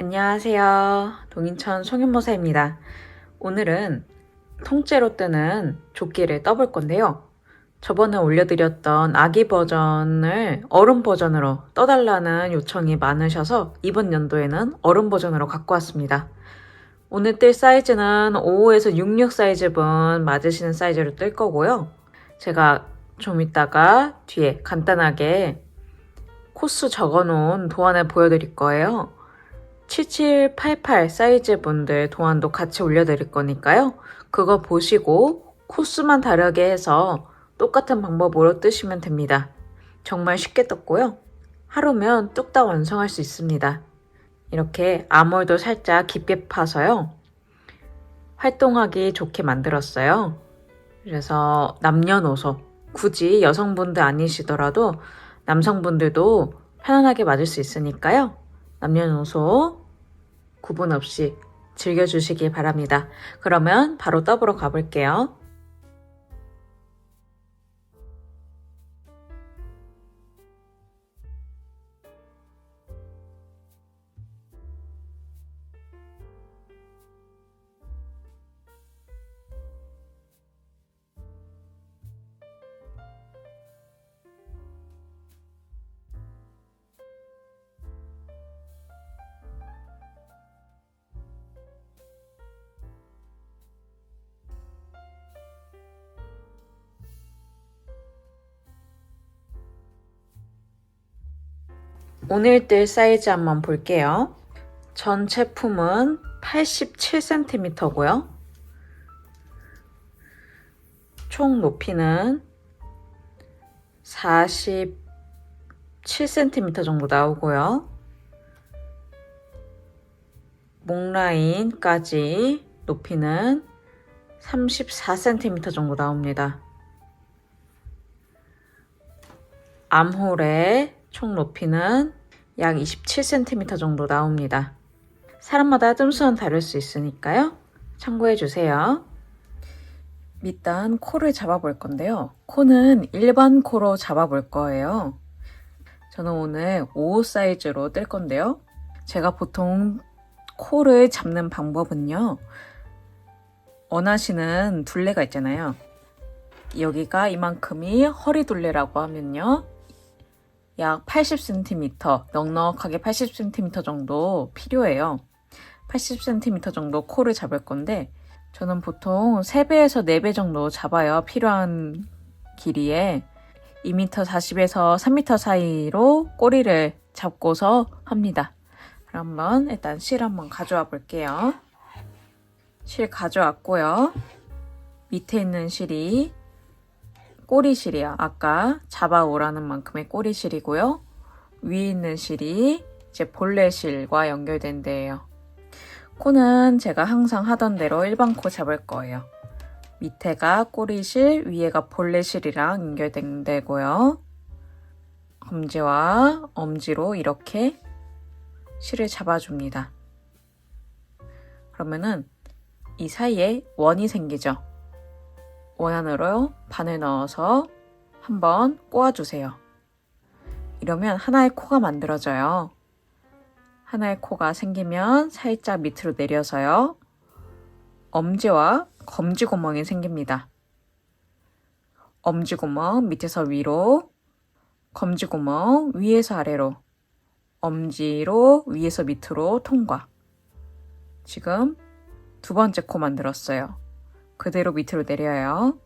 안녕하세요. 동인천 송윤모사입니다. 오늘은 통째로 뜨는 조끼를 떠볼 건데요. 저번에 올려드렸던 아기 버전을 어른 버전으로 떠달라는 요청이 많으셔서 이번 연도에는 어른 버전으로 갖고 왔습니다. 오늘 뜰 사이즈는 55에서 66 사이즈분 맞으시는 사이즈로 뜰 거고요. 제가 좀 이따가 뒤에 간단하게 코스 적어놓은 도안을 보여드릴 거예요. 7788 사이즈 분들 도안도 같이 올려드릴 거니까요. 그거 보시고 코스만 다르게 해서 똑같은 방법으로 뜨시면 됩니다. 정말 쉽게 떴고요. 하루면 뚝딱 완성할 수 있습니다. 이렇게 아몰도 살짝 깊게 파서요. 활동하기 좋게 만들었어요. 그래서 남녀노소, 굳이 여성분들 아니시더라도 남성분들도 편안하게 맞을 수 있으니까요. 남녀노소 구분 없이 즐겨주시기 바랍니다. 그러면 바로 떠보러 가볼게요. 오늘 뜰 사이즈 한번 볼게요. 전체 품은 87cm고요. 총 높이는 47cm 정도 나오고요. 목 라인까지 높이는 34cm 정도 나옵니다. 암홀의 총 높이는 약 27cm 정도 나옵니다. 사람마다 뜸수는 다를 수 있으니까요. 참고해주세요. 일단 코를 잡아볼 건데요. 코는 일반 코로 잡아볼 거예요. 저는 오늘 55 사이즈로 뜰 건데요. 제가 보통 코를 잡는 방법은요. 원하시는 둘레가 있잖아요. 여기가 이만큼이 허리 둘레라고 하면요. 약 80cm, 넉넉하게 80cm 정도 필요해요. 80cm 정도 코를 잡을 건데 저는 보통 3배에서 4배 정도 잡아요. 필요한 길이에 2m 40에서 3m 사이로 꼬리를 잡고서 합니다. 그럼 일단 실 한번 가져와 볼게요. 실 가져왔고요. 밑에 있는 실이 꼬리실이요. 아까 잡아오라는 만큼의 꼬리실이고요. 위에 있는 실이 이제 본래실과 연결된 데예요. 코는 제가 항상 하던 대로 일반 코 잡을 거예요. 밑에가 꼬리실, 위에가 본래실이랑 연결된 데고요. 검지와 엄지로 이렇게 실을 잡아줍니다. 그러면은 이 사이에 원이 생기죠. 원 안으로 바늘 넣어서 한번 꼬아주세요. 이러면 하나의 코가 만들어져요. 하나의 코가 생기면 살짝 밑으로 내려서요. 엄지와 검지구멍이 생깁니다. 엄지구멍 밑에서 위로, 검지구멍 위에서 아래로, 엄지로 위에서 밑으로 통과. 지금 두 번째 코 만들었어요. 그대로 밑으로 내려요.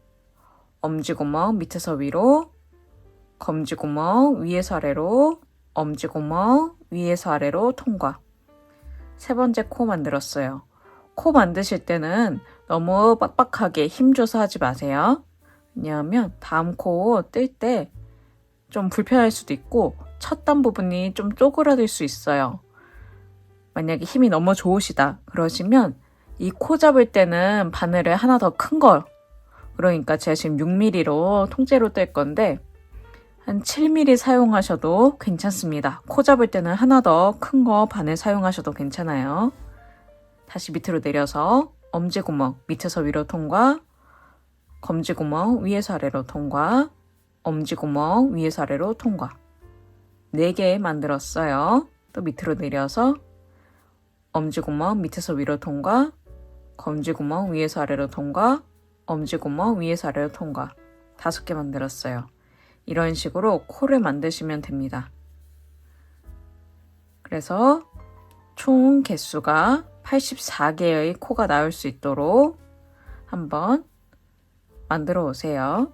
엄지구멍 밑에서 위로, 검지구멍 위에서 아래로, 엄지구멍 위에서 아래로 통과. 세 번째 코 만들었어요. 코 만드실 때는 너무 빡빡하게 힘줘서 하지 마세요. 왜냐하면 다음 코 뜰 때 좀 불편할 수도 있고 첫 단 부분이 좀 쪼그라들 수 있어요. 만약에 힘이 너무 좋으시다 그러시면 이 코 잡을 때는 바늘을 하나 더 큰 거, 그러니까 제가 지금 6mm로 통째로 뜰 건데 한 7mm 사용하셔도 괜찮습니다. 코 잡을 때는 하나 더 큰 거 바늘 사용하셔도 괜찮아요. 다시 밑으로 내려서 엄지구멍 밑에서 위로 통과, 검지구멍 위에서 아래로 통과, 엄지구멍 위에서 아래로 통과. 4개 만들었어요. 또 밑으로 내려서 엄지구멍 밑에서 위로 통과, 검지구멍 위에서 아래로 통과, 엄지구멍 위에서 아래로 통과. 5개 만들었어요. 이런 식으로 코를 만드시면 됩니다. 그래서 총 개수가 84개의 코가 나올 수 있도록 한번 만들어 오세요.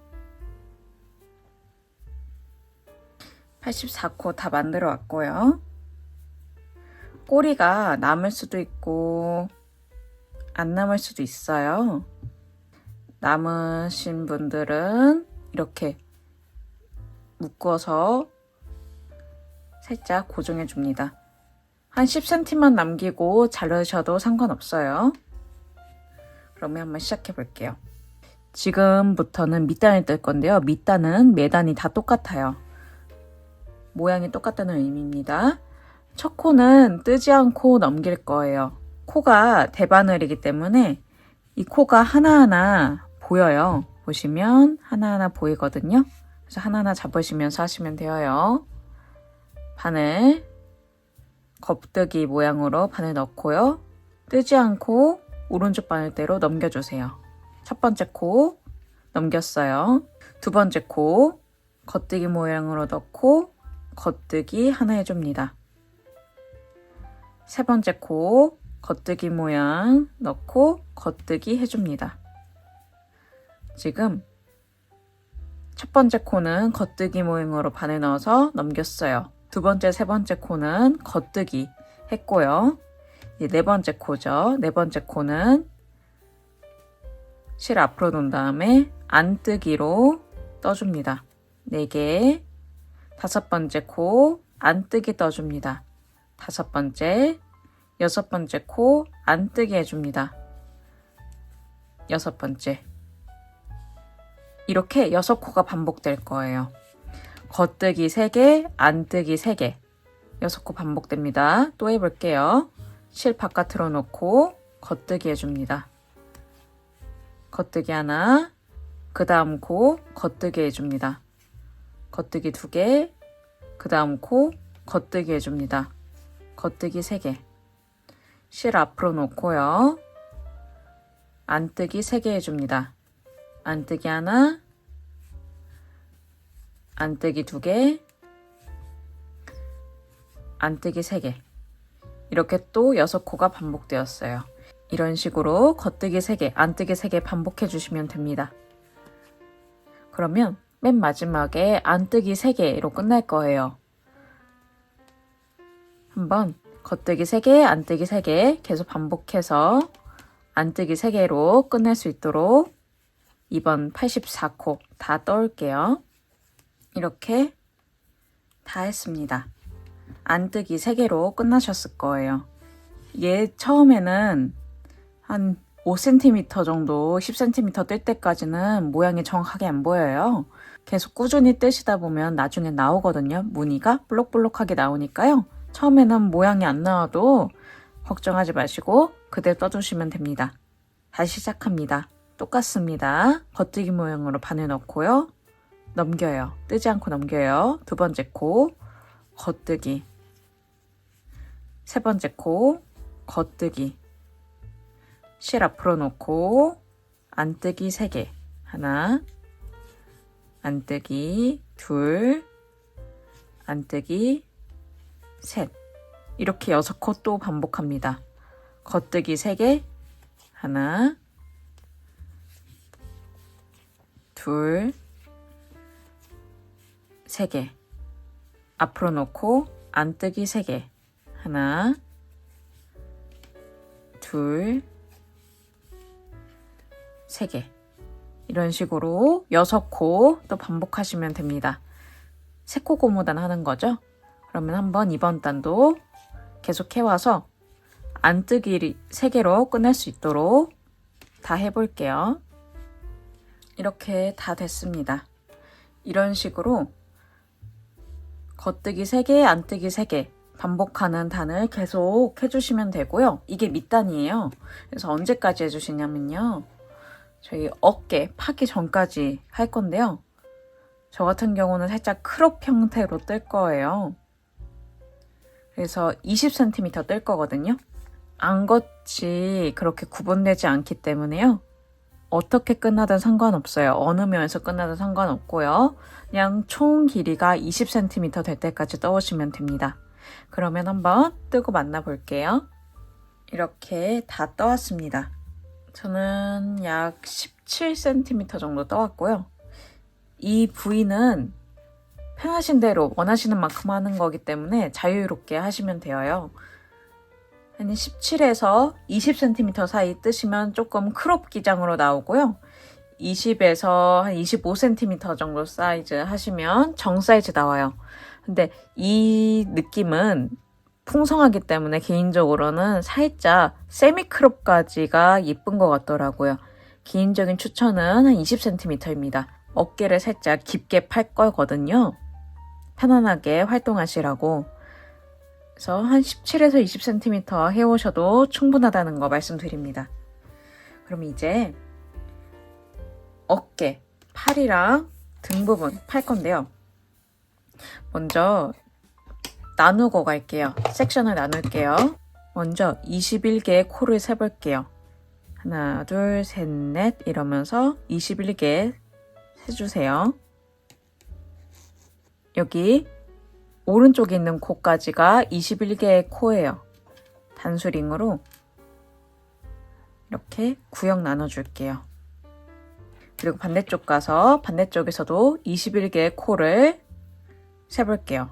84코 다 만들어 왔고요. 꼬리가 남을 수도 있고 안 남을 수도 있어요. 남으신 분들은 이렇게 묶어서 살짝 고정해 줍니다. 한 10cm만 남기고 자르셔도 상관없어요. 그러면 한번 시작해 볼게요. 지금부터는 밑단을 뜰 건데요. 밑단은 매단이 다 똑같아요. 모양이 똑같다는 의미입니다. 첫 코는 뜨지 않고 넘길 거예요. 코가 대바늘이기 때문에 이 코가 하나하나 보여요. 보시면 하나하나 보이거든요. 그래서 하나하나 잡으시면서 하시면 되어요. 바늘, 겉뜨기 모양으로 바늘 넣고요. 뜨지 않고 오른쪽 바늘대로 넘겨주세요. 첫 번째 코 넘겼어요. 두 번째 코 겉뜨기 모양으로 넣고 겉뜨기 하나 해줍니다. 세 번째 코 겉뜨기 모양 넣고 겉뜨기 해줍니다. 지금 첫 번째 코는 겉뜨기 모양으로 바늘 넣어서 넘겼어요. 두 번째, 세 번째 코는 겉뜨기 했고요. 이제 네 번째 코죠. 네 번째 코는 실 앞으로 놓은 다음에 안뜨기로 떠줍니다. 4개. 다섯 번째 코 안뜨기 떠줍니다. 다섯 번째, 여섯 번째 코 안뜨기 해줍니다. 여섯 번째. 이렇게 6코가 반복될 거예요. 겉뜨기 3개, 안뜨기 3개. 6코 반복됩니다. 또 해볼게요. 실 바깥으로 놓고 겉뜨기 해줍니다. 겉뜨기 하나, 그 다음 코 겉뜨기 해줍니다. 겉뜨기 2개, 그 다음 코 겉뜨기 해줍니다. 겉뜨기 3개. 실 앞으로 놓고요. 안뜨기 3개 해줍니다. 안뜨기 하나, 안뜨기 2개, 안뜨기 3개. 이렇게 또 6코가 반복되었어요. 이런 식으로 겉뜨기 3개, 안뜨기 3개 반복해 주시면 됩니다. 그러면 맨 마지막에 안뜨기 3개로 끝날 거예요. 한번 겉뜨기 3개, 안뜨기 3개 계속 반복해서 안뜨기 3개로 끝낼 수 있도록 이번 84코 다 떠올게요. 이렇게 다 했습니다. 안뜨기 3개로 끝나셨을 거예요. 얘 처음에는 한 5cm 정도, 10cm 뜰 때까지는 모양이 정확하게 안 보여요. 계속 꾸준히 뜨시다 보면 나중에 나오거든요. 무늬가 볼록볼록하게 나오니까요. 처음에는 모양이 안 나와도 걱정하지 마시고 그대로 떠주시면 됩니다. 다시 시작합니다. 똑같습니다. 겉뜨기 모양으로 바늘 넣고요. 넘겨요. 뜨지 않고 넘겨요. 두 번째 코 겉뜨기, 세 번째 코 겉뜨기, 실 앞으로 놓고 안뜨기 3개, 하나, 안뜨기 둘, 안뜨기 셋. 이렇게 6코 또 반복합니다. 겉뜨기 3개, 하나, 둘, 3개. 앞으로 놓고 안뜨기 3개. 하나, 둘, 3개. 이런 식으로 6코 또 반복하시면 됩니다. 3코 고무단 하는 거죠? 그러면 한번 이번 단도 계속 해와서 안뜨기 3개로 끝낼 수 있도록 다 해볼게요. 이렇게 다 됐습니다. 이런 식으로 겉뜨기 3개, 안뜨기 3개 반복하는 단을 계속 해주시면 되고요. 이게 밑단이에요. 그래서 언제까지 해주시냐면요. 저희 어깨 파기 전까지 할 건데요. 저 같은 경우는 살짝 크롭 형태로 뜰 거예요. 그래서 20cm 뜰 거거든요. 안겉이 그렇게 구분되지 않기 때문에요. 어떻게 끝나든 상관없어요. 어느 면에서 끝나든 상관없고요. 그냥 총 길이가 20cm 될 때까지 떠오시면 됩니다. 그러면 한번 뜨고 만나 볼게요. 이렇게 다 떠왔습니다. 저는 약 17cm 정도 떠왔고요. 이 부위는 편하신 대로 원하시는 만큼 하는 거기 때문에 자유롭게 하시면 돼요. 한 17에서 20cm 사이 뜨시면 조금 크롭 기장으로 나오고요. 20에서 한 25cm 정도 사이즈 하시면 정 사이즈 나와요. 근데 이 느낌은 풍성하기 때문에 개인적으로는 살짝 세미 크롭까지가 예쁜 것 같더라고요. 개인적인 추천은 한 20cm입니다. 어깨를 살짝 깊게 팔 거거든요. 편안하게 활동하시라고. 그래서 한 17에서 20cm 해오셔도 충분하다는 거 말씀드립니다. 그럼 이제 어깨, 팔이랑 등 부분 팔 건데요. 먼저 나누고 갈게요. 섹션을 나눌게요. 먼저 21개의 코를 세볼게요. 하나, 둘, 셋, 넷 이러면서 21개 세주세요. 여기 오른쪽에 있는 코까지가 21개의 코예요. 단수링으로 이렇게 구역 나눠줄게요. 그리고 반대쪽 가서 반대쪽에서도 21개의 코를 세볼게요.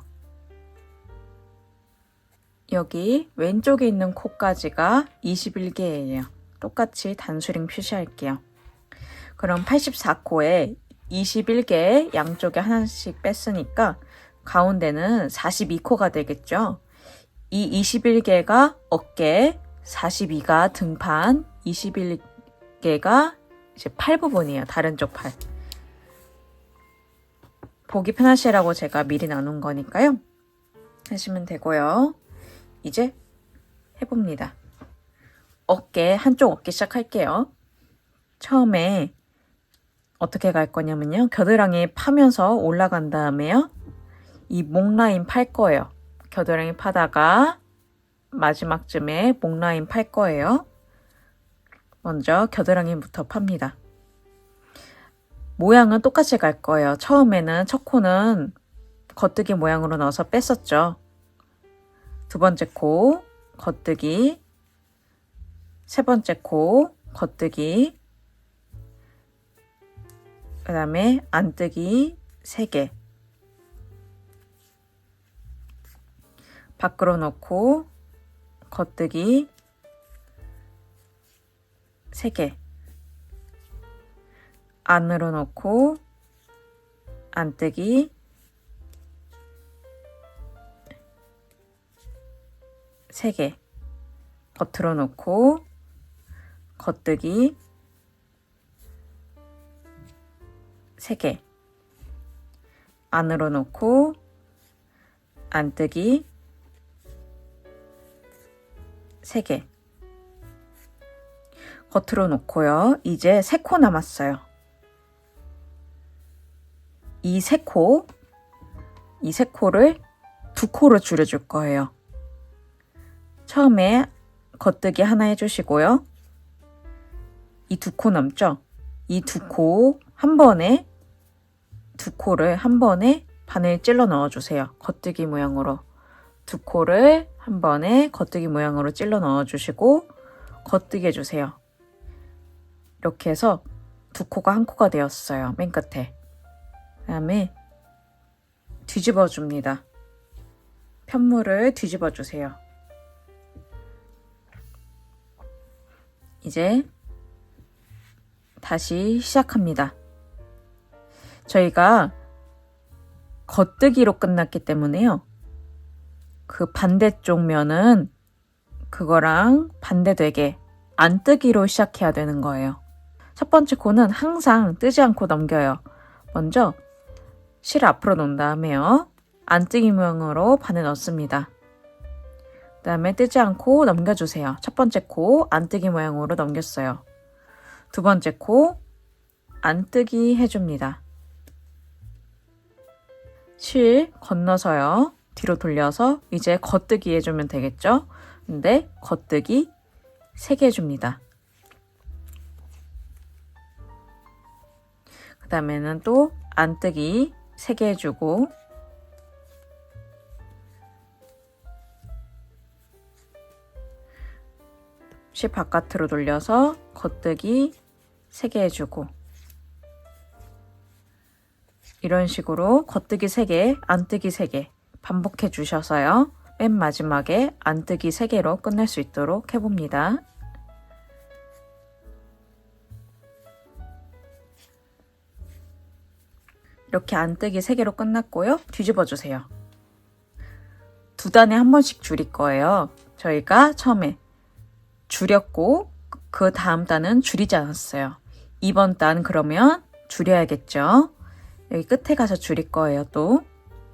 여기 왼쪽에 있는 코까지가 21개예요. 똑같이 단수링 표시할게요. 그럼 84코에 21개 양쪽에 하나씩 뺐으니까 가운데는 42코가 되겠죠. 이 21개가 어깨, 42가 등판, 21개가 이제 팔 부분이에요. 다른 쪽 팔. 보기 편하시라고 제가 미리 나눈 거니까요. 하시면 되고요. 이제 해봅니다. 어깨, 한쪽 어깨 시작할게요. 처음에 어떻게 갈 거냐면요. 겨드랑이 파면서 올라간 다음에요. 이 목 라인 팔 거예요. 겨드랑이 파다가 마지막쯤에 목 라인 팔 거예요. 먼저 겨드랑이부터 팝니다. 모양은 똑같이 갈 거예요. 처음에는 첫 코는 겉뜨기 모양으로 넣어서 뺐었죠. 두 번째 코, 겉뜨기, 세 번째 코, 겉뜨기, 그 다음에 안뜨기 3개. 밖으로 넣고 겉뜨기 3개. 안으로 넣고 안뜨기 3개. 겉으로 넣고 겉뜨기 3개. 안으로 넣고 안뜨기 3개. 겉으로 놓고요. 이제 3코 남았어요. 이 3코를 2코로 줄여줄 거예요. 처음에 겉뜨기 하나 해주시고요. 이 2코 남죠? 이 2코 한 번에 2코를 한 번에 바늘 찔러 넣어주세요. 겉뜨기 모양으로. 2코를 한 번에 겉뜨기 모양으로 찔러 넣어주시고 겉뜨기 해주세요. 이렇게 해서 2코가 한 코가 되었어요. 맨 끝에. 그 다음에 뒤집어 줍니다. 편물을 뒤집어 주세요. 이제 다시 시작합니다. 저희가 겉뜨기로 끝났기 때문에요. 그 반대쪽 면은 그거랑 반대되게 안뜨기로 시작해야 되는 거예요. 첫 번째 코는 항상 뜨지 않고 넘겨요. 먼저 실 앞으로 놓은 다음에요. 안뜨기 모양으로 바늘 넣습니다. 그 다음에 뜨지 않고 넘겨주세요. 첫 번째 코 안뜨기 모양으로 넘겼어요. 두 번째 코 안뜨기 해줍니다. 실 건너서요. 뒤로 돌려서 이제 겉뜨기 해주면 되겠죠? 근데 겉뜨기 3개 해줍니다. 그 다음에는 또 안뜨기 3개 해주고 실 바깥으로 돌려서 겉뜨기 3개 해주고 이런 식으로 겉뜨기 3개, 안뜨기 3개 반복해 주셔서요. 맨 마지막에 안뜨기 3개로 끝낼 수 있도록 해봅니다. 이렇게 안뜨기 3개로 끝났고요. 뒤집어 주세요. 2단에 한 번씩 줄일 거예요. 저희가 처음에 줄였고 그 다음 단은 줄이지 않았어요. 이번 단 그러면 줄여야겠죠. 여기 끝에 가서 줄일 거예요. 또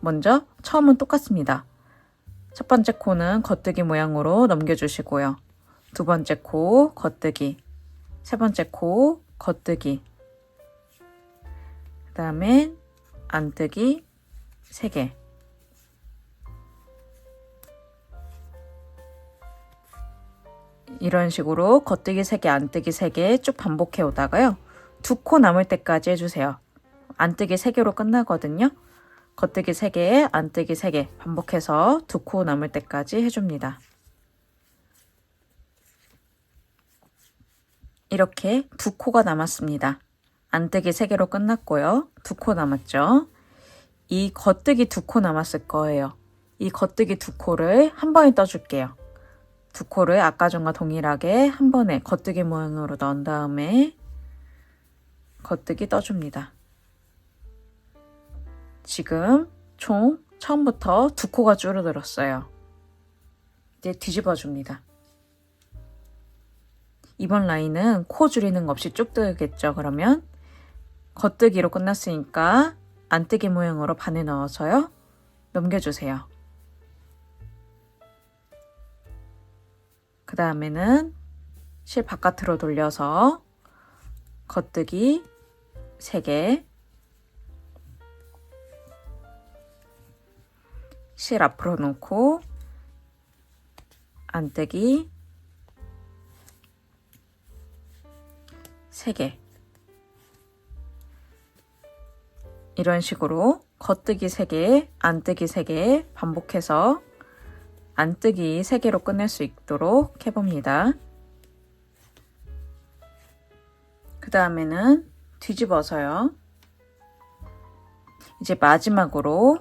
먼저 처음은 똑같습니다. 첫 번째 코는 겉뜨기 모양으로 넘겨주시고요. 두 번째 코 겉뜨기, 세 번째 코 겉뜨기, 그 다음에 안뜨기 3개, 이런 식으로 겉뜨기 3개, 안뜨기 3개 쭉 반복해 오다가요. 2코 남을 때까지 해주세요. 안뜨기 3개로 끝나거든요. 겉뜨기 3개, 안뜨기 3개 반복해서 2코 남을 때까지 해줍니다. 이렇게 2코가 남았습니다. 안뜨기 3개로 끝났고요. 2코 남았죠. 이 겉뜨기 2코 남았을 거예요. 이 겉뜨기 2코를 한 번에 떠줄게요. 2코를 아까 전과 동일하게 한 번에 겉뜨기 모양으로 넣은 다음에 겉뜨기 떠줍니다. 지금 총 처음부터 2코가 줄어들었어요. 이제 뒤집어 줍니다. 이번 라인은 코 줄이는 거 없이 쭉 뜨겠죠. 그러면 겉뜨기로 끝났으니까 안뜨기 모양으로 반을 넣어서요. 넘겨주세요. 그 다음에는 실 바깥으로 돌려서 겉뜨기 3개, 실 앞으로 놓고 안뜨기 3개, 이런 식으로 겉뜨기 3개, 안뜨기 3개 반복해서 안뜨기 3개로 끝낼 수 있도록 해봅니다. 그 다음에는 뒤집어서요. 이제 마지막으로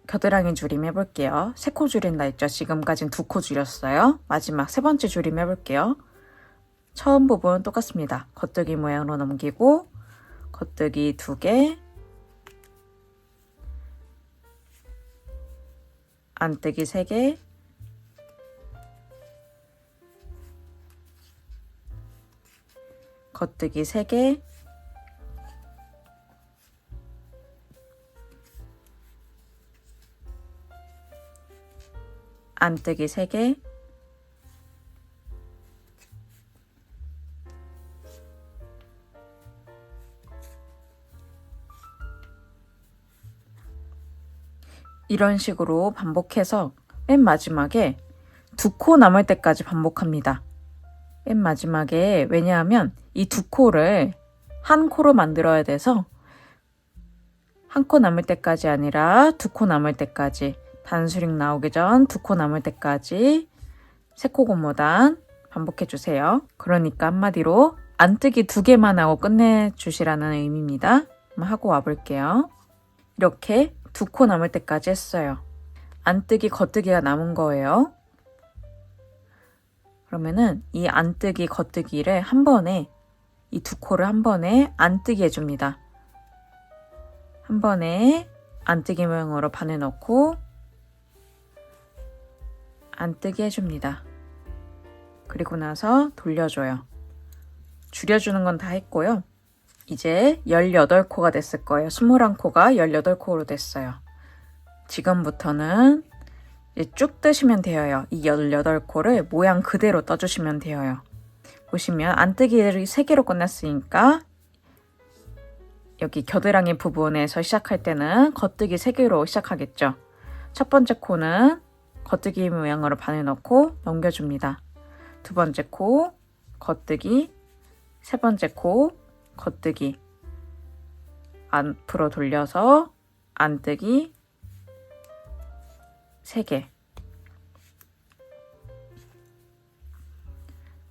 겨드랑이 줄임 해볼게요. 3코 줄인다 했죠. 지금까지는 2코 줄였어요. 마지막 3번째 줄임 해볼게요. 처음 부분 똑같습니다. 겉뜨기 모양으로 넘기고 겉뜨기 2개, 안뜨기 3개, 겉뜨기 3개, 안뜨기 3개, 이런 식으로 반복해서 맨 마지막에 2코 남을 때까지 반복합니다. 맨 마지막에 왜냐하면 이 2코를 한 코로 만들어야 돼서 한 코 남을 때까지 아니라 2코 남을 때까지, 단수링 나오기 전 2코 남을 때까지 3코 고무단 반복해 주세요. 그러니까 한마디로 안뜨기 2개만 하고 끝내주시라는 의미입니다. 한번 하고 와볼게요. 이렇게 2코 남을 때까지 했어요. 안뜨기, 겉뜨기가 남은 거예요. 그러면은 이 안뜨기, 겉뜨기를 한 번에, 이 2코를 한 번에 안뜨기 해줍니다. 한 번에 안뜨기 모양으로 반을 넣고 안뜨기 해줍니다. 그리고 나서 돌려줘요. 줄여주는 건 다 했고요. 이제 18코가 됐을 거예요. 21코가 18코로 됐어요. 지금부터는 이제 쭉 뜨시면 되어요. 이 18코를 모양 그대로 떠주시면 되어요. 보시면 안뜨기를 3개로 끝났으니까 여기 겨드랑이 부분에서 시작할 때는 겉뜨기 3개로 시작하겠죠. 첫 번째 코는 겉뜨기 모양으로 반을 넣고 넘겨줍니다. 두 번째 코 겉뜨기, 세 번째 코 겉뜨기, 앞으로 돌려서 안뜨기 3개,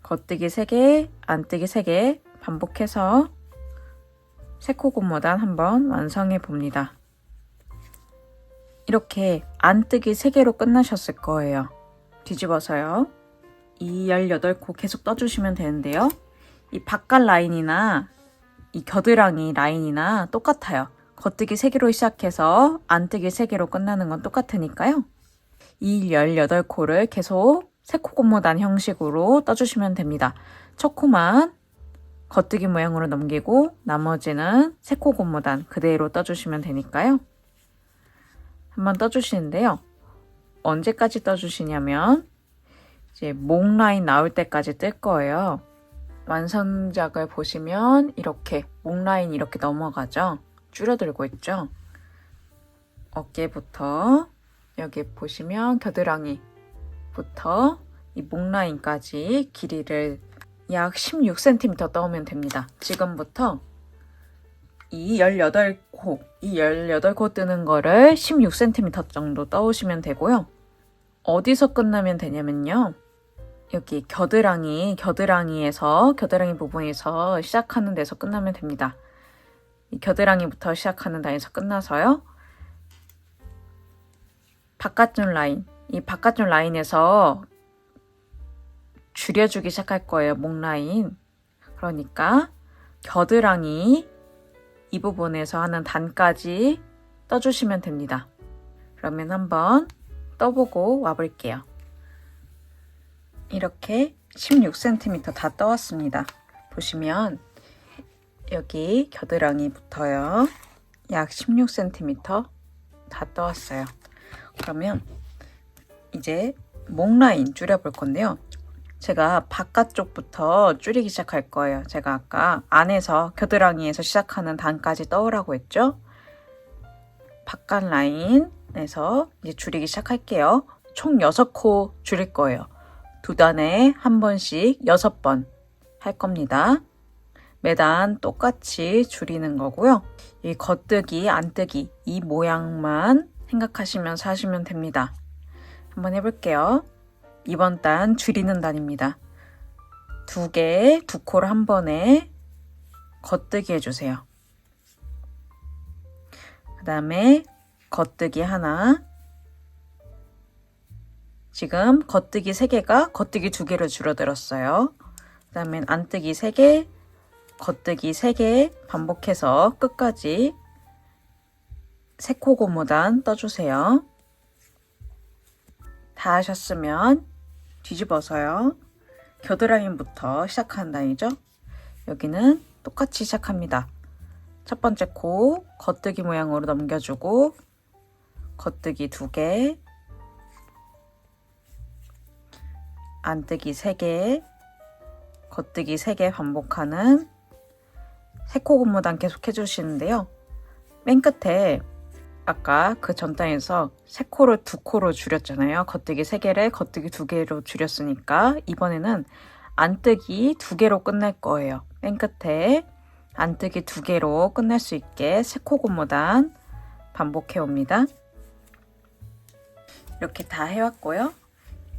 겉뜨기 3개, 안뜨기 3개 반복해서 세코 고무단 한번 완성해 봅니다. 이렇게 안뜨기 3개로 끝나셨을 거예요. 뒤집어서요. 이 18코 계속 떠주시면 되는데요. 이 바깥 라인이나 이 겨드랑이 라인이나 똑같아요. 겉뜨기 3개로 시작해서 안뜨기 3개로 끝나는 건 똑같으니까요. 이 18코를 계속 세코 고무단 형식으로 떠주시면 됩니다. 첫 코만 겉뜨기 모양으로 넘기고 나머지는 세코 고무단 그대로 떠주시면 되니까요. 한번 떠주시는데요. 언제까지 떠주시냐면 이제 목 라인 나올 때까지 뜰 거예요. 완성작을 보시면 이렇게 목 라인 이렇게 넘어가죠. 줄어들고 있죠. 어깨부터 여기 보시면 겨드랑이부터 이 목 라인까지 길이를 약 16cm 떠오면 됩니다. 지금부터 이 18코 뜨는 거를 16cm 정도 떠오시면 되고요. 어디서 끝나면 되냐면요. 여기 겨드랑이에서 겨드랑이 부분에서 시작하는 데서 끝나면 됩니다. 이 겨드랑이부터 시작하는 라인에서 끝나서요. 바깥쪽 라인, 이 바깥쪽 라인에서 줄여주기 시작할 거예요. 목 라인. 그러니까 겨드랑이 이 부분에서 하는 단까지 떠주시면 됩니다. 그러면 한번 떠보고 와볼게요. 이렇게 16cm 다 떠왔습니다. 보시면 여기 겨드랑이부터요. 약 16cm 다 떠왔어요. 그러면 이제 목 라인 줄여볼 건데요. 제가 바깥쪽부터 줄이기 시작할 거예요. 제가 아까 안에서 겨드랑이에서 시작하는 단까지 떠오라고 했죠. 바깥 라인에서 이제 줄이기 시작할게요. 총 6코 줄일 거예요. 두 단에 한 번씩 6번 할 겁니다. 매단 똑같이 줄이는 거고요. 이 겉뜨기, 안뜨기 이 모양만 생각하시면서 하시면 됩니다. 한번 해볼게요. 이번 단 줄이는 단입니다. 두 코를 한 번에 겉뜨기 해주세요. 그 다음에 겉뜨기 하나. 지금 겉뜨기 3개가 겉뜨기 2개로 줄어들었어요. 그 다음에 안뜨기 3개, 겉뜨기 3개 반복해서 끝까지 세코 고무단 떠주세요. 다 하셨으면 뒤집어서요. 겨드랑이부터 시작하는 단이죠. 여기는 똑같이 시작합니다. 첫 번째 코 겉뜨기 모양으로 넘겨주고 겉뜨기 2개, 안뜨기 3개, 겉뜨기 3개 반복하는 세코 고무단 계속 해주시는데요. 맨 끝에 아까 그 전 단에서 3코를 2코로 줄였잖아요. 겉뜨기 3개를 겉뜨기 2개로 줄였으니까 이번에는 안뜨기 2개로 끝낼 거예요. 맨 끝에 안뜨기 2개로 끝낼 수 있게 세코 고무단 반복해 옵니다. 이렇게 다 해왔고요.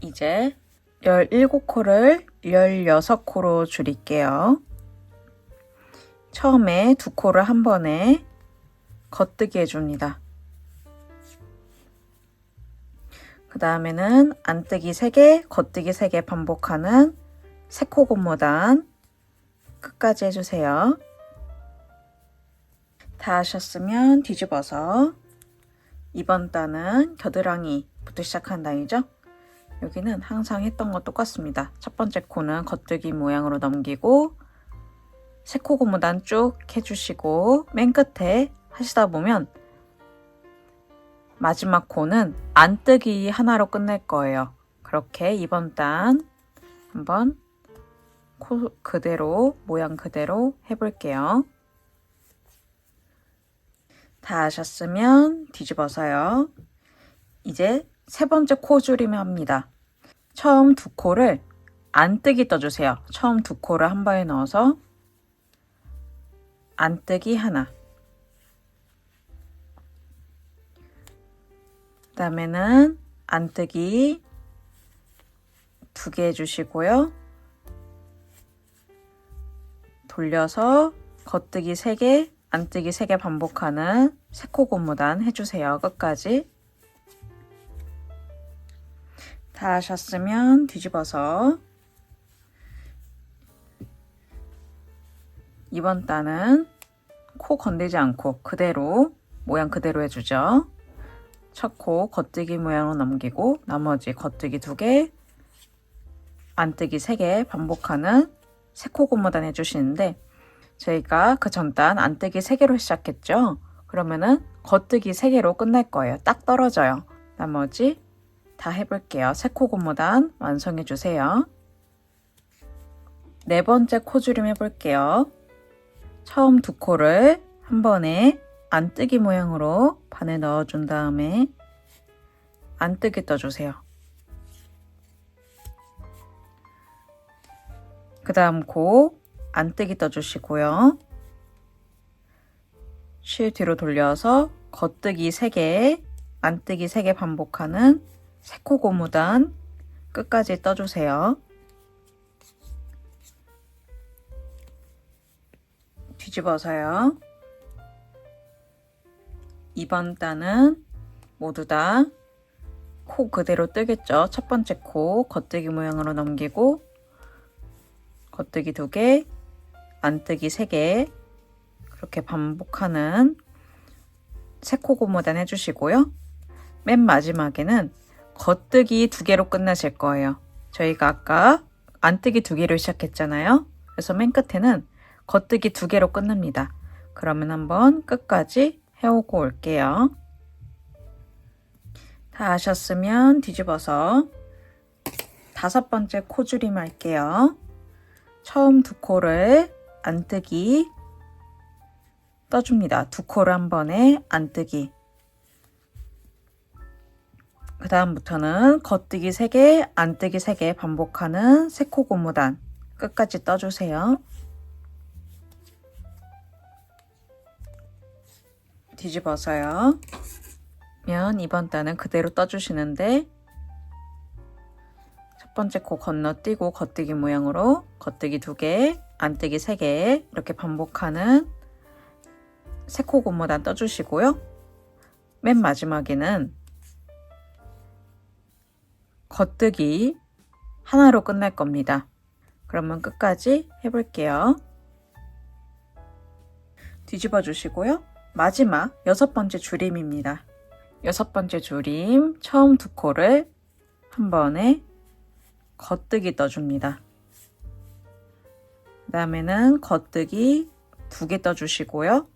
이제 17코를 16코로 줄일게요. 처음에 2코를 한 번에 겉뜨기 해줍니다. 그 다음에는 안뜨기 3개, 겉뜨기 3개 반복하는 세코 고무단 끝까지 해주세요. 다 하셨으면 뒤집어서 이번 단은 겨드랑이부터 시작한 단이죠. 여기는 항상 했던 거 똑같습니다. 첫 번째 코는 겉뜨기 모양으로 넘기고 세코 고무단 쭉 해주시고 맨 끝에 하시다 보면 마지막 코는 안뜨기 하나로 끝낼 거예요. 그렇게 이번 단 한번 코 그대로 모양 그대로 해볼게요. 다 하셨으면 뒤집어서요. 이제 세 번째 코 줄이면 합니다. 처음 2코를 안뜨기 떠주세요. 처음 두 코를 한 번에 넣어서 안뜨기 하나, 그 다음에는 안뜨기 2개 해주시고요. 돌려서 겉뜨기 3개, 안뜨기 3개 반복하는 세코 고무단 해주세요. 끝까지. 다 하셨으면 뒤집어서 이번 단은 코 건들지 않고 그대로 모양 그대로 해주죠. 첫 코 겉뜨기 모양으로 넘기고 나머지 겉뜨기 2개, 안뜨기 3개 반복하는 세코 고무단 해주시는데 저희가 그 전 단 안뜨기 3개로 시작했죠. 그러면은 겉뜨기 3개로 끝날 거예요. 딱 떨어져요. 나머지 다 해볼게요. 세코 고무단 완성해주세요. 네 번째 코줄임 해볼게요. 처음 두 코를 한 번에 안뜨기 모양으로 반에 넣어준 다음에 안뜨기 떠주세요. 그 다음 코 안뜨기 떠주시고요. 실 뒤로 돌려서 겉뜨기 3개, 안뜨기 3개 반복하는 세코 고무단 끝까지 떠주세요. 뒤집어서요. 이번 단은 모두 다 코 그대로 뜨겠죠. 첫 번째 코 겉뜨기 모양으로 넘기고 겉뜨기 2개, 안뜨기 3개 그렇게 반복하는 세코 고무단 해주시고요. 맨 마지막에는 겉뜨기 2개로 끝나실 거예요. 저희가 아까 안뜨기 2개로 시작했잖아요. 그래서 맨 끝에는 겉뜨기 2개로 끝납니다. 그러면 한번 끝까지 해오고 올게요. 다 하셨으면 뒤집어서 5번째 코줄임 할게요. 처음 두 코를 안뜨기 떠줍니다. 두 코를 한 번에 안뜨기. 그 다음부터는 겉뜨기 3개, 안뜨기 3개 반복하는 세코 고무단 끝까지 떠주세요. 뒤집어서요. 이번 단은 그대로 떠주시는데 첫 번째 코 건너뛰고 겉뜨기 모양으로 겉뜨기 2개, 안뜨기 3개 이렇게 반복하는 세코 고무단 떠주시고요. 맨 마지막에는 겉뜨기 하나로 끝날 겁니다. 그러면 끝까지 해볼게요. 뒤집어 주시고요. 마지막 6번째 줄임입니다. 6번째 줄임 처음 두 코를 한 번에 겉뜨기 떠줍니다. 그 다음에는 겉뜨기 2개 떠주시고요.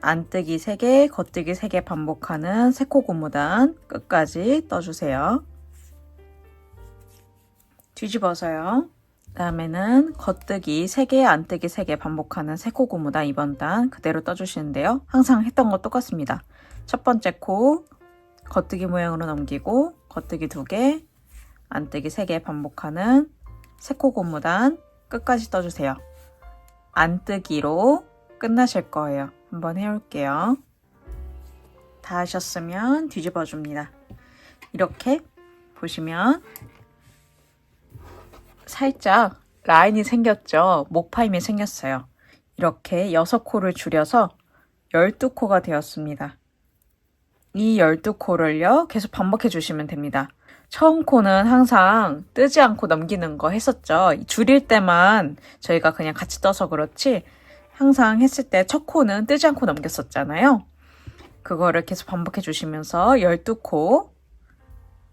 안뜨기 3개, 겉뜨기 3개 반복하는 세코 고무단 끝까지 떠주세요. 뒤집어서요. 그 다음에는 겉뜨기 3개, 안뜨기 3개 반복하는 세코 고무단 이번 단 그대로 떠주시는데요. 항상 했던 거 똑같습니다. 첫 번째 코 겉뜨기 모양으로 넘기고 겉뜨기 2개, 안뜨기 3개 반복하는 세코 고무단 끝까지 떠주세요. 안뜨기로 끝나실 거예요. 한번 해올게요. 다 하셨으면 뒤집어 줍니다. 이렇게 보시면 살짝 라인이 생겼죠. 목파임이 생겼어요. 이렇게 6코를 줄여서 12코가 되었습니다. 이 12코를요 계속 반복해 주시면 됩니다. 처음 코는 항상 뜨지 않고 넘기는 거 했었죠. 줄일 때만 저희가 그냥 같이 떠서 그렇지 항상 했을 때 첫 코는 뜨지 않고 넘겼었잖아요. 그거를 계속 반복해 주시면서 12코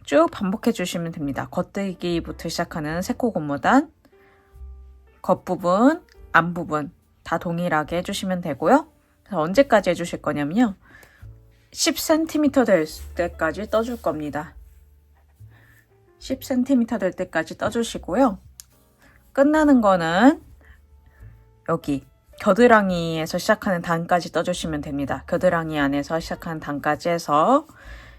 쭉 반복해 주시면 됩니다. 겉뜨기부터 시작하는 세코 고무단 겉부분, 앞부분 다 동일하게 해주시면 되고요. 그래서 언제까지 해주실 거냐면요. 10cm 될 때까지 떠줄 겁니다. 10cm 될 때까지 떠주시고요. 끝나는 거는 여기 겨드랑이에서 시작하는 단까지 떠주시면 됩니다. 겨드랑이 안에서 시작하는 단까지 해서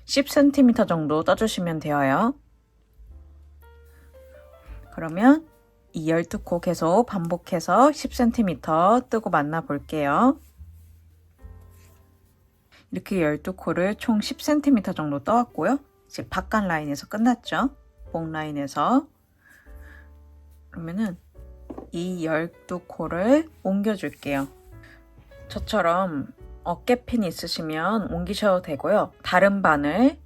10cm 정도 떠주시면 되어요. 그러면 이 12코 계속 반복해서 10cm 뜨고 만나 볼게요. 이렇게 12코를 총 10cm 정도 떠왔고요. 이제 바깥 라인에서 끝났죠. 목 라인에서. 그러면은 이 12코를 옮겨줄게요. 저처럼 어깨핀 있으시면 옮기셔도 되고요. 다른 바늘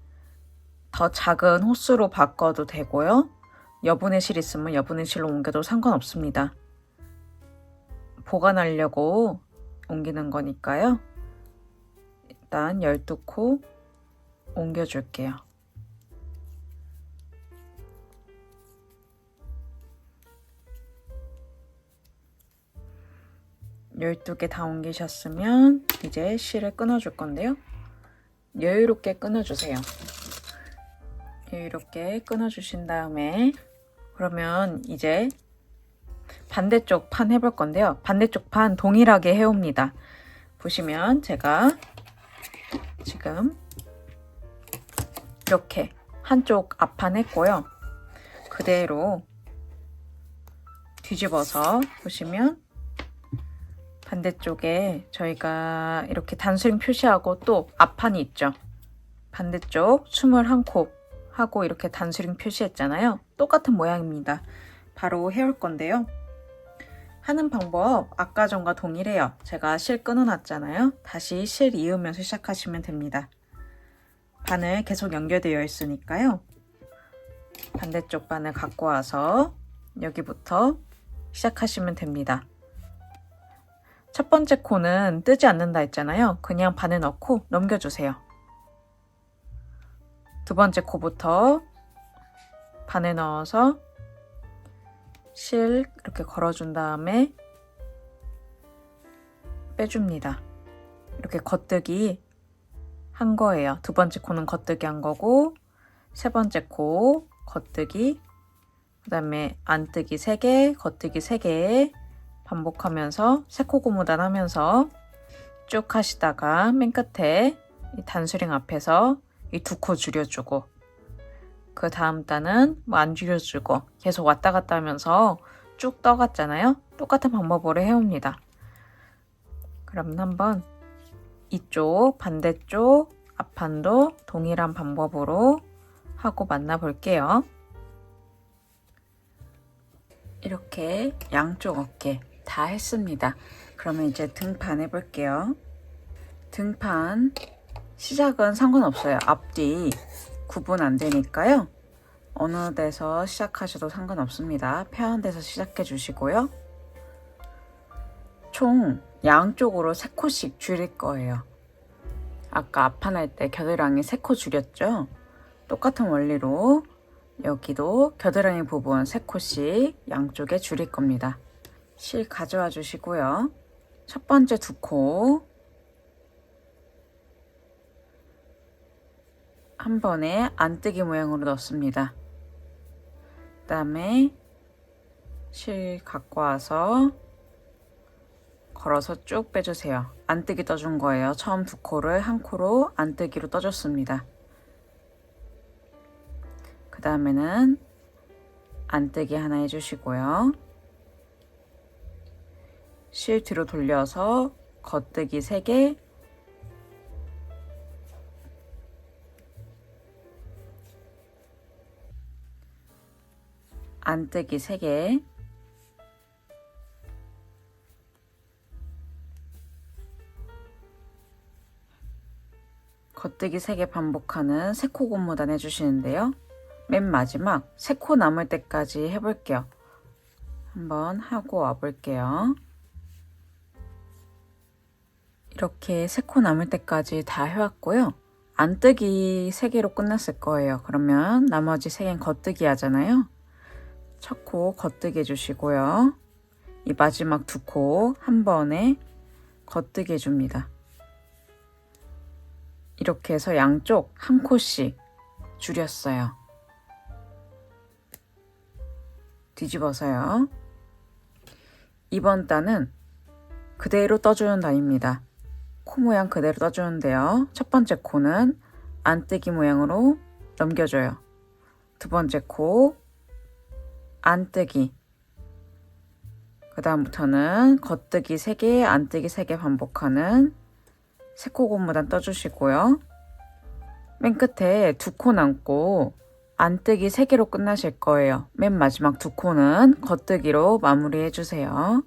더 작은 호스로 바꿔도 되고요. 여분의 실 있으면 여분의 실로 옮겨도 상관없습니다. 보관하려고 옮기는 거니까요. 일단 12코 옮겨줄게요. 12개 다 옮기셨으면 이제 실을 끊어줄 건데요. 여유롭게 끊어주세요. 여유롭게 끊어주신 다음에 그러면 이제 반대쪽 판 해볼 건데요. 반대쪽 판 동일하게 해옵니다. 보시면 제가 지금 이렇게 한쪽 앞판 했고요. 그대로 뒤집어서 보시면 반대쪽에 저희가 이렇게 단수링 표시하고 또 앞판이 있죠. 반대쪽 21코 하고 이렇게 단수링 표시했잖아요. 똑같은 모양입니다. 바로 해올 건데요. 하는 방법 아까 전과 동일해요. 제가 실 끊어놨잖아요. 다시 실 이으면서 시작하시면 됩니다. 바늘 계속 연결되어 있으니까요. 반대쪽 바늘 갖고 와서 여기부터 시작하시면 됩니다. 첫 번째 코는 뜨지 않는다 했잖아요. 그냥 바늘 넣고 넘겨주세요. 두 번째 코부터 바늘 넣어서 실 이렇게 걸어준 다음에 빼줍니다. 이렇게 겉뜨기 한 거예요. 두 번째 코는 겉뜨기 한 거고, 세 번째 코 겉뜨기, 그 다음에 안뜨기 3개, 겉뜨기 3개 반복하면서 세 코 고무단 하면서 쭉 하시다가 맨 끝에 이 단수링 앞에서 이 2코 줄여주고, 그 다음 단은 뭐 안 줄여주고 계속 왔다 갔다 하면서 쭉 떠갔잖아요. 똑같은 방법으로 해옵니다. 그러면 한번 이쪽 반대쪽 앞판도 동일한 방법으로 하고 만나 볼게요. 이렇게 양쪽 어깨 다 했습니다. 그러면 이제 등판 해볼게요. 등판 시작은 상관없어요. 앞뒤 구분 안 되니까요. 어느 데서 시작하셔도 상관없습니다. 편한 데서 시작해 주시고요. 총 양쪽으로 3코씩 줄일 거예요. 아까 앞판 할 때 겨드랑이 3코 줄였죠? 똑같은 원리로 여기도 겨드랑이 부분 3코씩 양쪽에 줄일 겁니다. 실 가져와 주시고요. 첫 번째 2코 한 번에 안뜨기 모양으로 넣습니다. 그 다음에 실 갖고 와서 걸어서 쭉 빼주세요. 안뜨기 떠준 거예요. 처음 2코를 한 코로 안뜨기로 떠줬습니다. 그 다음에는 안뜨기 하나 해주시고요. 실 뒤로 돌려서 겉뜨기 3개, 안뜨기 3개, 겉뜨기 3개 반복하는 3코 고무단 해주시는데요. 맨 마지막 3코 남을 때까지 해볼게요. 한번 하고 와볼게요. 이렇게 3코 남을 때까지 다 해왔고요. 안뜨기 3개로 끝났을 거예요. 그러면 나머지 3개는 겉뜨기 하잖아요. 첫 코 겉뜨기 해주시고요. 이 마지막 2코 한 번에 겉뜨기 해줍니다. 이렇게 해서 양쪽 한 코씩 줄였어요. 뒤집어서요. 이번 단은 그대로 떠주는 단입니다. 코 모양 그대로 떠주는데요. 첫 번째 코는 안뜨기 모양으로 넘겨줘요. 두 번째 코 안뜨기. 그 다음부터는 겉뜨기 3개, 안뜨기 3개 반복하는 3코 고무단 떠주시고요. 맨 끝에 2코 남고 안뜨기 3개로 끝나실 거예요. 맨 마지막 2코는 겉뜨기로 마무리해주세요.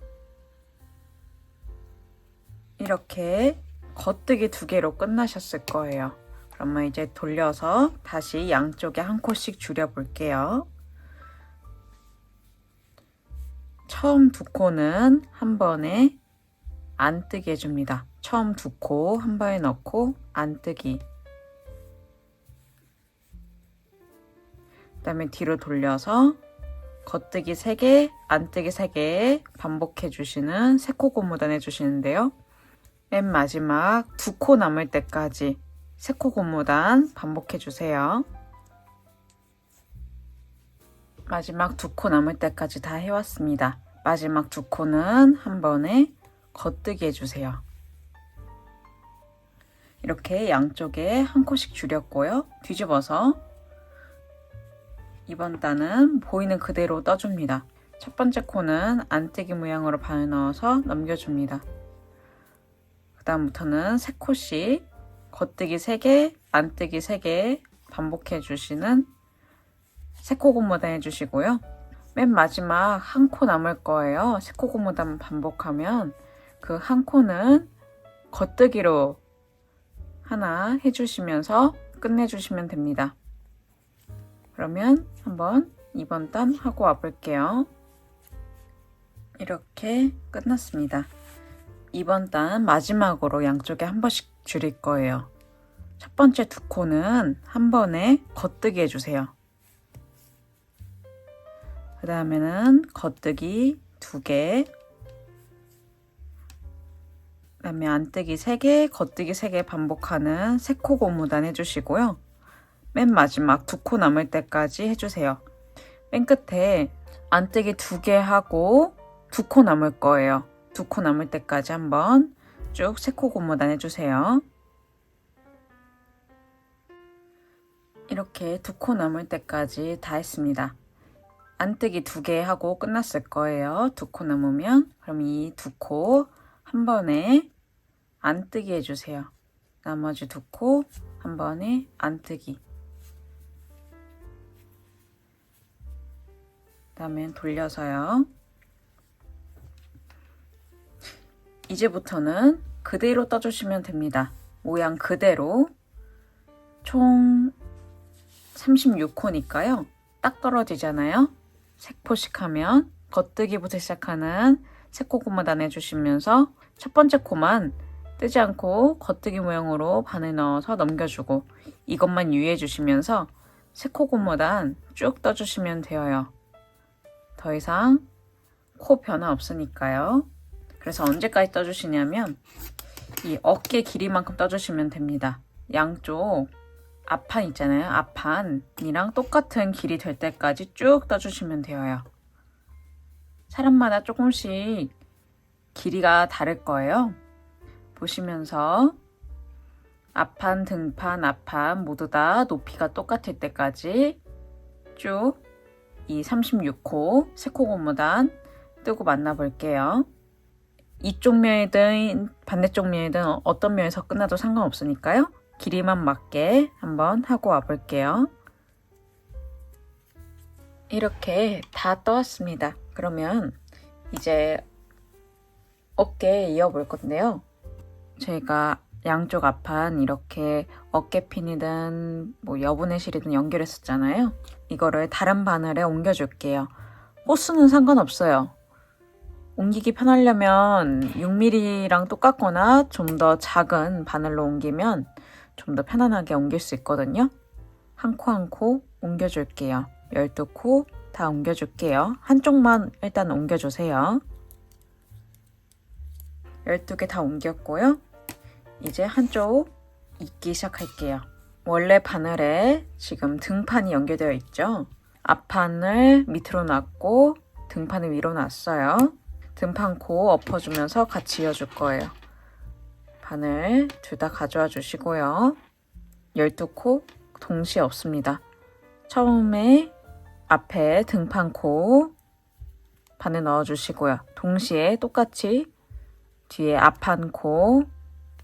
이렇게 겉뜨기 2개로 끝나셨을 거예요. 그러면 이제 돌려서 다시 양쪽에 1코씩 줄여볼게요. 처음 2코는 한 번에 안뜨기 해줍니다. 처음 2코 한 번에 넣고 안뜨기. 그 다음에 뒤로 돌려서 겉뜨기 3개, 안뜨기 3개 반복해 주시는 3코 고무단 해주시는데요. 맨 마지막 2코 남을 때까지 3코 고무단 반복해 주세요. 마지막 2코 남을 때까지 다 해왔습니다. 마지막 2코는 한 번에 겉뜨기 해주세요. 이렇게 양쪽에 1코씩 줄였고요. 뒤집어서 이번 단은 보이는 그대로 떠줍니다. 첫 번째 코는 안뜨기 모양으로 바늘 넣어서 넘겨줍니다. 그 다음부터는 3코씩 겉뜨기 3개, 안뜨기 3개 반복해 주시는 3코 고무단 해주시고요. 맨 마지막 1코 남을 거예요. 3코 고무단 반복하면 그 1코는 겉뜨기로 하나 해주시면서 끝내주시면 됩니다. 그러면 한번 이번 단 하고 와볼게요. 이렇게 끝났습니다. 이번 단 마지막으로 양쪽에 한 번씩 줄일 거예요. 첫 번째 2코는 한 번에 겉뜨기 해주세요. 그 다음에는 겉뜨기 2개, 그 다음에 안뜨기 3개, 겉뜨기 3개 반복하는 3코 고무단 해주시고요. 맨 마지막 2코 남을 때까지 해주세요. 맨 끝에 안뜨기 2개 하고 2코 남을 거예요. 2코 남을 때까지 한번 쭉 3코 고무단 해주세요. 이렇게 2코 남을 때까지 다 했습니다. 안뜨기 2개 하고 끝났을 거예요. 2코 남으면 그럼 이 2코 한 번에 안뜨기 해주세요. 나머지 2코 한 번에 안뜨기. 그다음에 돌려서요. 이제부터는 그대로 떠주시면 됩니다. 모양 그대로 총 36코니까요. 딱 떨어지잖아요. 3코씩 하면 겉뜨기부터 시작하는 3코 고무단 해주시면서 첫 번째 코만 뜨지 않고 겉뜨기 모양으로 바늘 넣어서 넘겨주고 이것만 유의해 주시면서 3코 고무단 쭉 떠주시면 되어요. 더 이상 코 변화 없으니까요. 그래서 언제까지 떠주시냐면 이 어깨 길이만큼 떠주시면 됩니다. 양쪽 앞판 있잖아요. 앞판이랑 똑같은 길이 될 때까지 쭉 떠주시면 되어요. 사람마다 조금씩 길이가 다를 거예요. 보시면서 앞판, 등판, 앞판 모두 다 높이가 똑같을 때까지 쭉 이 36코 3코 고무단 뜨고 만나 볼게요. 이쪽 면이든 반대쪽 면이든 어떤 면에서 끝나도 상관없으니까요. 길이만 맞게 한번 하고 와볼게요. 이렇게 다 떠왔습니다. 그러면 이제 어깨에 이어볼 건데요. 저희가 양쪽 앞판 이렇게 어깨핀이든 뭐 여분의 실이든 연결했었잖아요. 이거를 다른 바늘에 옮겨줄게요. 호수는 상관없어요. 옮기기 편하려면 6mm랑 똑같거나 좀 더 작은 바늘로 옮기면 좀 더 편안하게 옮길 수 있거든요. 한 코 한 코 옮겨줄게요. 12코 다 옮겨줄게요. 한쪽만 일단 옮겨주세요. 12개 다 옮겼고요. 이제 한쪽 잇기 시작할게요. 원래 바늘에 지금 등판이 연결되어 있죠. 앞판을 밑으로 놨고 등판을 위로 놨어요. 등판 코 엎어주면서 같이 이어줄 거예요. 바늘 둘 다 가져와 주시고요. 12코 동시에 엎습니다. 처음에 앞에 등판코 바늘 넣어주시고요. 동시에 똑같이 뒤에 앞판 코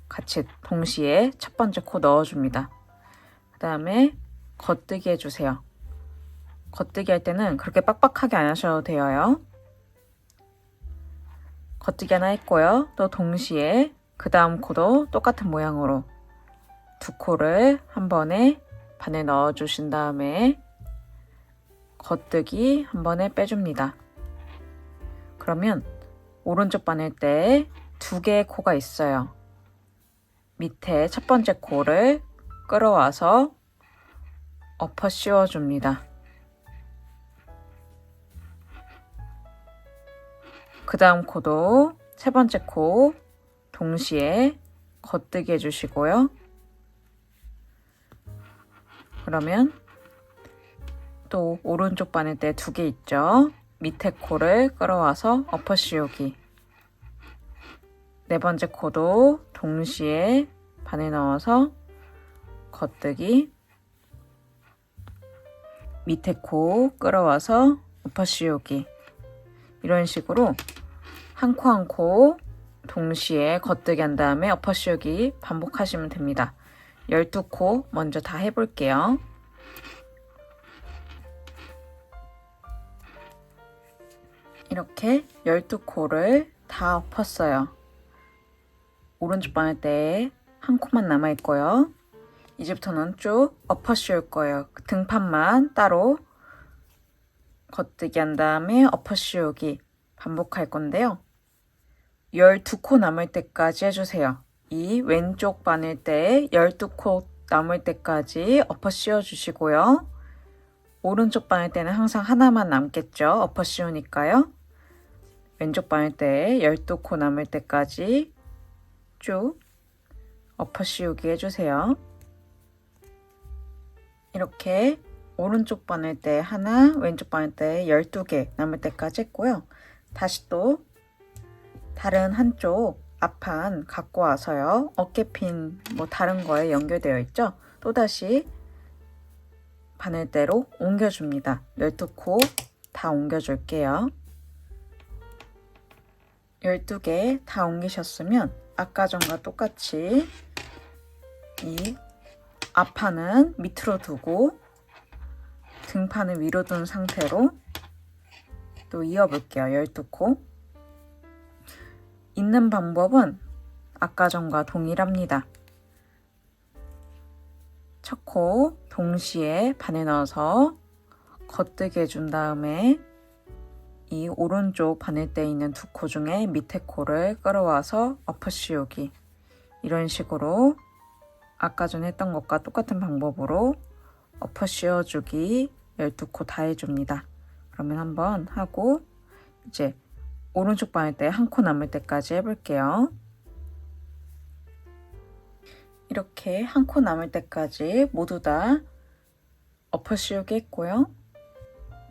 같이 동시에 첫 번째 코 넣어줍니다. 그 다음에 겉뜨기 해주세요. 겉뜨기 할 때는 그렇게 빡빡하게 안 하셔도 돼요. 겉뜨기 하나 했고요. 또 동시에 그 다음 코도 똑같은 모양으로 두 코를 한 번에 바늘 넣어주신 다음에 겉뜨기 한 번에 빼줍니다. 그러면 오른쪽 바늘대에 두 개의 코가 있어요. 밑에 첫 번째 코를 끌어와서 엎어 씌워줍니다. 그 다음 코도 세 번째 코 동시에 겉뜨기 해주시고요. 그러면 또 오른쪽 바늘대 두 개 있죠. 밑에 코를 끌어와서 엎어 씌우기. 네 번째 코도 동시에 바늘 넣어서 겉뜨기. 밑에 코 끌어와서 엎어 씌우기. 이런 식으로 한 코 한 코 동시에 겉뜨기 한 다음에 엎어 씌우기 반복하시면 됩니다. 12코 먼저 다 해볼게요. 이렇게 12코를 다 엎었어요. 오른쪽 바늘대에 한 코만 남아있고요. 이제부터는 쭉 엎어 씌울 거예요. 등판만 따로 겉뜨기 한 다음에 엎어 씌우기 반복할 건데요. 12코 남을 때까지 해주세요. 이 왼쪽 바늘대에 12코 남을 때까지 엎어 씌워 주시고요. 오른쪽 바늘대는 항상 하나만 남겠죠. 엎어 씌우니까요. 왼쪽 바늘대에 12코 남을 때까지 쭉 엎어 씌우기 해주세요. 이렇게 오른쪽 바늘대 하나, 왼쪽 바늘대 12개 남을 때까지 했고요. 다시 또 다른 한쪽 앞판 갖고 와서요. 어깨핀 뭐 다른 거에 연결되어 있죠. 또다시 바늘대로 옮겨줍니다. 12코 다 옮겨줄게요. 12개 다 옮기셨으면 아까 전과 똑같이 이 앞판은 밑으로 두고 등판을 위로 둔 상태로 또 이어볼게요. 12코. 잇는 방법은 아까 전과 동일합니다. 첫 코 동시에 바늘 넣어서 겉뜨기 해준 다음에 이 오른쪽 바늘대에 있는 두 코 중에 밑에 코를 끌어와서 엎어 씌우기. 이런 식으로 아까 전에 했던 것과 똑같은 방법으로 엎어 씌워주기 12코 다 해줍니다. 그러면 한번 하고 이제 오른쪽 바늘대에 한 코 남을 때까지 해볼게요. 이렇게 한 코 남을 때까지 모두 다 엎어 씌우기 했고요.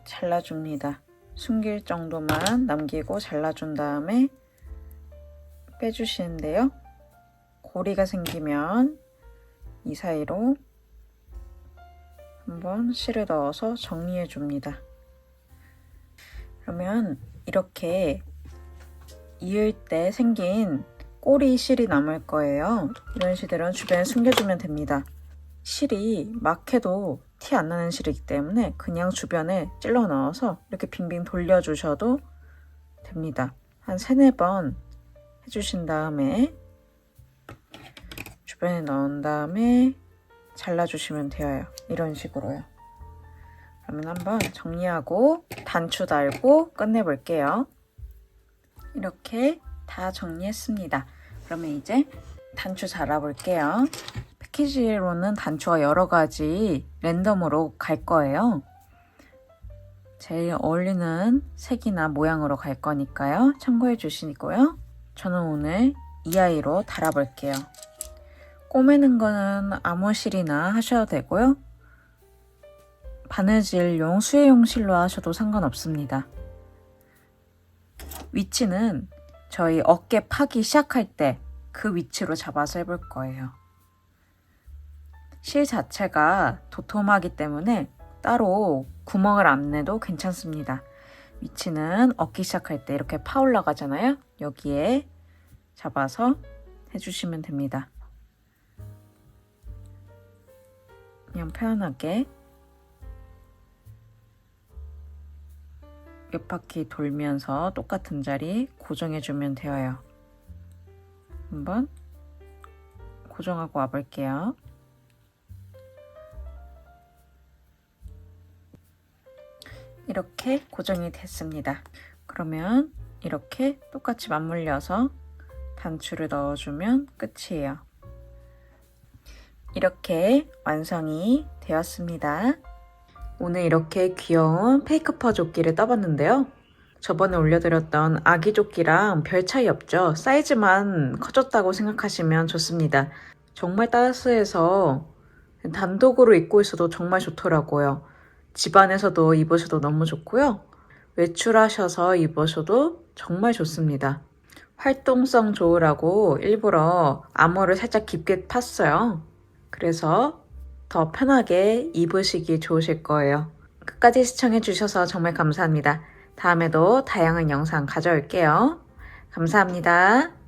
잘라줍니다. 숨길 정도만 남기고 잘라준 다음에 빼주시는데요. 고리가 생기면 이 사이로 한번 실을 넣어서 정리해 줍니다. 그러면 이렇게 이을 때 생긴 꼬리 실이 남을 거예요. 이런 실들은 주변에 숨겨주면 됩니다. 실이 막해도 티 안 나는 실이기 때문에 그냥 주변에 찔러 넣어서 이렇게 빙빙 돌려주셔도 됩니다. 한 3-4번 해주신 다음에 주변에 넣은 다음에 잘라주시면 돼요. 이런 식으로요. 그러면 한번 정리하고 단추 달고 끝내볼게요. 이렇게 다 정리했습니다. 그러면 이제 단추 달아볼게요. 패키지로는 단추가 여러 가지 랜덤으로 갈 거예요. 제일 어울리는 색이나 모양으로 갈 거니까요. 참고해 주시고요. 저는 오늘 이 아이로 달아볼게요. 꼬매는 거는 아무 실이나 하셔도 되고요. 바느질용 수혜용 실로 하셔도 상관없습니다. 위치는 저희 어깨 파기 시작할 때 그 위치로 잡아서 해볼 거예요. 실 자체가 도톰하기 때문에 따로 구멍을 안 내도 괜찮습니다. 위치는 얻기 시작할 때 이렇게 파 올라가잖아요. 여기에 잡아서 해주시면 됩니다. 그냥 편하게 옆바퀴 돌면서 똑같은 자리 고정해주면 되어요. 한번 고정하고 와볼게요. 이렇게 고정이 됐습니다. 그러면 이렇게 똑같이 맞물려서 단추를 넣어주면 끝이에요. 이렇게 완성이 되었습니다. 오늘 이렇게 귀여운 페이크 퍼 조끼를 떠봤는데요. 저번에 올려드렸던 아기 조끼랑 별 차이 없죠? 사이즈만 커졌다고 생각하시면 좋습니다. 정말 따스해서 단독으로 입고 있어도 정말 좋더라고요. 집안에서도 입으셔도 너무 좋고요. 외출하셔서 입으셔도 정말 좋습니다. 활동성 좋으라고 일부러 암호를 살짝 깊게 팠어요. 그래서 더 편하게 입으시기 좋으실 거예요. 끝까지 시청해주셔서 정말 감사합니다. 다음에도 다양한 영상 가져올게요. 감사합니다.